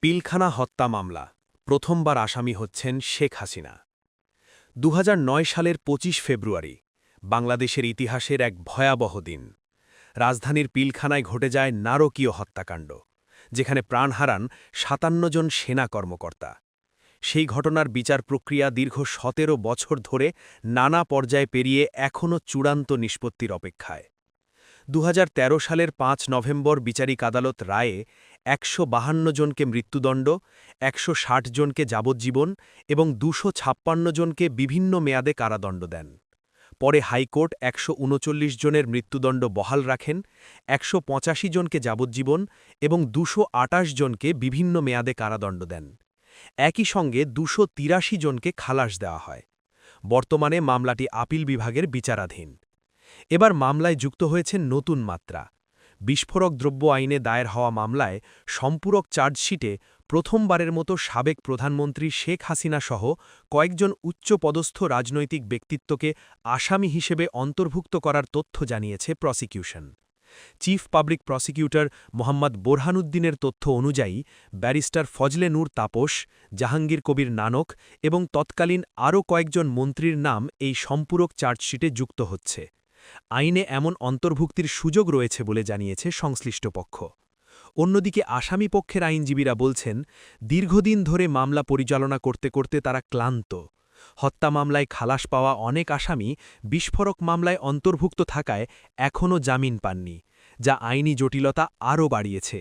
পিলখানা হত্যা মামলা প্রথমবার আসামি হচ্ছেন শেখ হাসিনা। ২০০৯ সালের ২৫ ফেব্রুয়ারি বাংলাদেশের ইতিহাসের এক ভয়াবহ দিন। রাজধানীর পিলখানায় ঘটে যায় নারকীয় হত্যাকাণ্ড, যেখানে প্রাণ হারান ৫৭ জন সেনা কর্মকর্তা। সেই ঘটনার বিচার প্রক্রিয়া দীর্ঘ ১৭ বছর ধরে নানা পর্যায়ে পেরিয়ে এখনও চূড়ান্ত নিষ্পত্তির অপেক্ষায়। ২০১৩ সালের ৫ নভেম্বর বিচারিক আদালত রায়ে ১৫২ জনকে মৃত্যুদণ্ড, ১৬০ জনকে যাবজ্জীবন এবং ২৫৬ জনকে বিভিন্ন মেয়াদে কারাদণ্ড দেন। পরে হাইকোর্ট ১৩৯ জনের মৃত্যুদণ্ড বহাল রাখেন, ১৮৫ জনকে যাবজ্জীবন এবং ২২৮ জনকে বিভিন্ন মেয়াদে কারাদণ্ড দেন। একই সঙ্গে ২৮৩ জনকে খালাস দেওয়া হয়। বর্তমানে মামলাটি আপিল বিভাগের বিচারাধীন। এবার মামলায় যুক্ত হয়েছে নতুন মাত্রা। বিস্ফোরক দ্রব্য আইনে দায়ের হওয়া মামলায় সম্পূরক চার্জশিটে প্রথমবারের মতো সাবেক প্রধানমন্ত্রী শেখ হাসিনা সহ কয়েকজন উচ্চপদস্থ রাজনৈতিক ব্যক্তিত্বকে আসামি হিসেবে অন্তর্ভুক্ত করার তথ্য জানিয়েছে prosecution. Chief public prosecutor Mohammad বোরহানুদ্দিনের তথ্য অনুযায়ী ব্যারিস্টার ফজলে নূর তাপস, জাহাঙ্গীর কবির নানক এবং তৎকালীন আরও কয়েকজন মন্ত্রীর নাম এই সম্পূরক চার্জশিটে যুক্ত হচ্ছে। আইনে এমন অন্তর্ভুক্তির সুযোগ রয়েছে বলে জানিয়েছে সংশ্লিষ্ট পক্ষ। অন্যদিকে আসামিপক্ষের আইনজীবীরা বলছেন, দীর্ঘদিন ধরে মামলা পরিচালনা করতে করতে তারা ক্লান্ত। হত্যা মামলায় খালাস পাওয়া অনেক আসামি বিস্ফোরক মামলায় অন্তর্ভুক্ত থাকায় এখনও জামিন পাননি, যা আইনি জটিলতা আরও বাড়িয়েছে।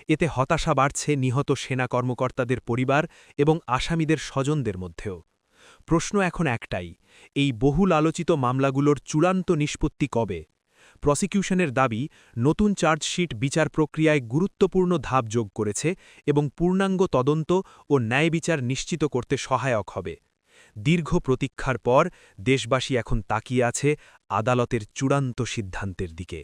এতে হতাশা বাড়ছে নিহত সেনা কর্মকর্তাদের পরিবার এবং আসামিদের স্বজনদের মধ্যেও। প্রশ্ন এখন একটাই, এই বহুল আলোচিত মামলাগুলোর চূড়ান্ত নিষ্পত্তি কবে? প্রসিকিউশনের দাবি, নতুন চার্জশিট বিচার প্রক্রিয়ায় গুরুত্বপূর্ণ ধাপ যোগ করেছে এবং পূর্ণাঙ্গ তদন্ত ও ন্যায় বিচার নিশ্চিত করতে সহায়ক হবে। দীর্ঘ প্রতীক্ষার পর দেশবাসী এখন তাকিয়ে আছে আদালতের চূড়ান্ত সিদ্ধান্তের দিকে।